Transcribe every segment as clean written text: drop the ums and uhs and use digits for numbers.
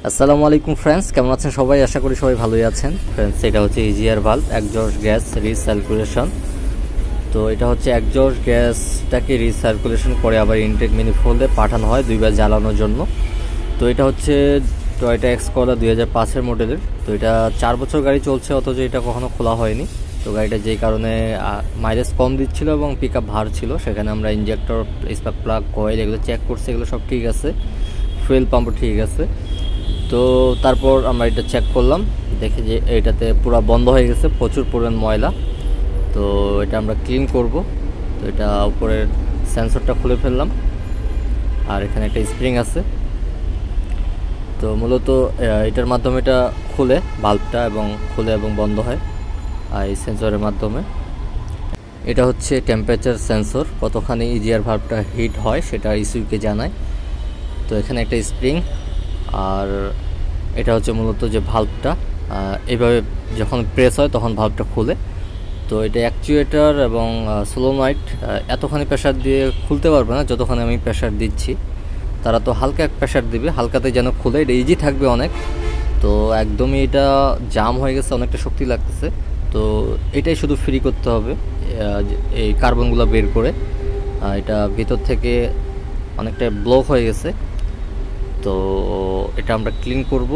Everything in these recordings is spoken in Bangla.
আসসালামু আলাইকুম ফ্রেন্ডস, কেমন আছেন সবাই? আশা করি সবাই ভালোই আছেন। ফ্রেন্ডস, এটা হচ্ছে EGR valve, exhaust gas recirculation. তো এটা হচ্ছে এক্সজস্ট গ্যাসটাকে রিসার্কুলেশন করে আবার ইনটেক ম্যানিফোল্ডে পাঠানো হয় দুইবার জ্বালানোর জন্য। তো এটা হচ্ছে টয়োটা এক্স করোলা 2005-এর মডেলের। তো এটা 4 বছর গাড়ি চলছে, অথচ এটা কখনো খোলা হয়নি। তো গাড়িটা যেই কারণে মাইলেজ কম দিচ্ছিল এবং পিক আপ ভার ছিল, সেখানে আমরা ইঞ্জেক্টর, স্পার্ক প্লাগ, কয়েল এগুলো চেক করছি, এগুলো সব ঠিক আছে, ফুয়েল পাম্পও ঠিক আছে। তো তারপর আমরা এটা চেক করলাম, দেখি যে এটাতে পুরো বন্ধ হয়ে গেছে, প্রচুর পরিমাণ ময়লা। তো এটা আমরা ক্লিন করব। তো এটা উপরের সেন্সরটা খুলে ফেললাম, আর এখানে একটা স্প্রিং আছে। তো মূলত এটার মাধ্যমে এটা খুলে ভালভটা এবং খুলে এবং বন্ধ হয় এই সেন্সরের মাধ্যমে। এটা হচ্ছে টেম্পারেচার সেন্সর, কতখানি EGR ভালভটা হিট হয় সেটা ইস্যুকে জানায়। তো এখানে একটা স্প্রিং, আর এটা হচ্ছে মূলত যে ভালভটা এইভাবে যখন প্রেস হয় তখন ভালভটা খুলে। তো এটা অ্যাকচুয়েটার এবং সোলোনয়েড এতখানি প্রেশার দিয়ে খুলতে পারবে না যতখানি আমি প্রেশার দিচ্ছি। তারা তো হালকা এক প্রেশার দিবে, হালকাতে যেন খুলে, এটা ইজি থাকবে অনেক। তো একদমই এটা জাম হয়ে গেছে, অনেকটা শক্তি লাগতেছে। তো এটাই শুধু ফ্রি করতে হবে, এই কার্বনগুলো বের করে। এটা ভিতর থেকে অনেকটা ব্লক হয়ে গেছে। তো এটা আমরা ক্লিন করব,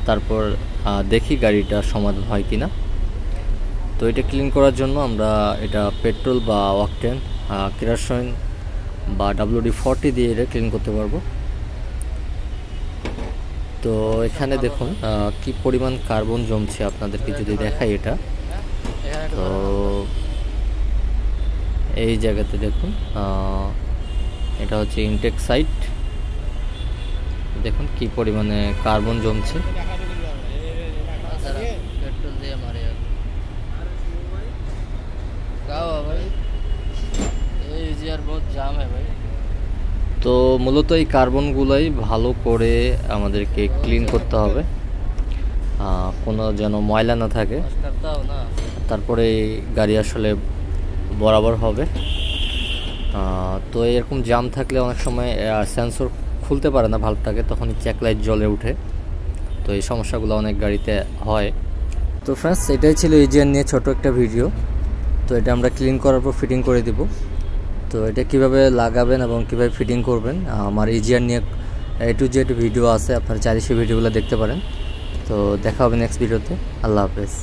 তারপর দেখি গাড়িটা সমাধান হয় কিনা। তো এটা ক্লিন করার জন্য আমরা এটা পেট্রোল বা অকটেন, কেরোসিন বা WD-40 দিয়ে এটা ক্লিন করতে পারবো। তো এখানে দেখুন কি পরিমাণ কার্বন জমছে, আপনাদেরকে যদি দেখাই এটা। তো এই জায়গাতে দেখুন, এটা হচ্ছে ইনটেক সাইট, দেখুন কি পরিমাণে কার্বন জমছে। তো মূলত এই কার্বনগুলোই ভালো করে আমাদেরকে ক্লিন করতে হবে, কোনো যেন ময়লা না থাকে, তারপরে গাড়ি আসলে বরাবর হবে। তো এরকম জাম থাকলে অনেক সময় সেন্সর খুলতে পারে না ভালভটাকে, তখন চেক লাইট জ্বলে ওঠে। তো এই সমস্যাগুলো অনেক গাড়িতে হয়। তো ফ্রেন্ডস, এটাই ছিল EGR নিয়ে ছোট একটা ভিডিও। তো এটা আমরা ক্লিন করার পর ফিটিং করে দিব। তো এটা কিভাবে লাগাবেন এবং কিভাবে ফিটিং করবেন, আমার EGR নিয়ে A to Z ভিডিও আছে, আপনারা চাইলে সেই ভিডিওগুলো দেখতে পারেন। তো দেখা হবে নেক্সট ভিডিওতে। আল্লাহ হাফেজ।